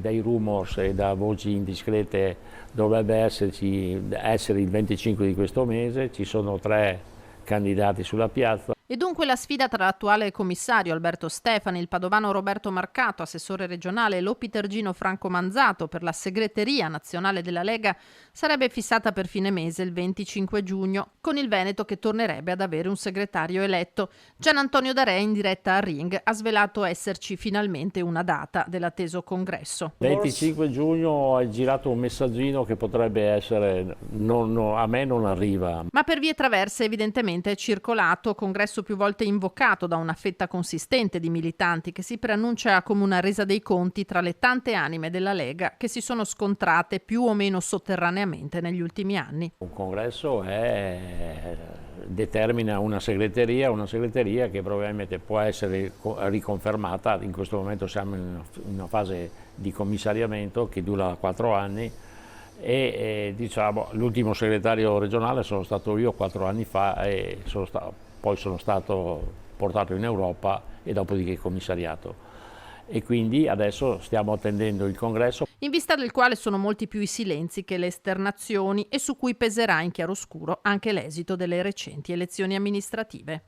Dai rumors e da voci indiscrete dovrebbe essere il 25 di questo mese, ci sono 3 candidati sulla piazza. E dunque la sfida tra l'attuale commissario Alberto Stefani, il padovano Roberto Marcato, assessore regionale, e l'opitergino Franco Manzato per la segreteria nazionale della Lega sarebbe fissata per fine mese, il 25 giugno, con il Veneto che tornerebbe ad avere un segretario eletto. Gian Antonio D'Arè, in diretta a Ring, ha svelato esserci finalmente una data dell'atteso congresso. 25 giugno hai girato un messaggino che potrebbe essere, a me non arriva. Ma per vie traverse evidentemente è circolato, congresso più volte invocato da una fetta consistente di militanti che si preannuncia come una resa dei conti tra le tante anime della Lega che si sono scontrate più o meno sotterraneamente negli ultimi anni. Un congresso determina una segreteria che probabilmente può essere riconfermata. In questo momento siamo in una fase di commissariamento che dura 4 anni e diciamo, l'ultimo segretario regionale sono stato io 4 anni fa e poi sono stato portato in Europa e dopodiché commissariato. E quindi adesso stiamo attendendo il congresso. In vista del quale sono molti più i silenzi che le esternazioni e su cui peserà in chiaroscuro anche l'esito delle recenti elezioni amministrative.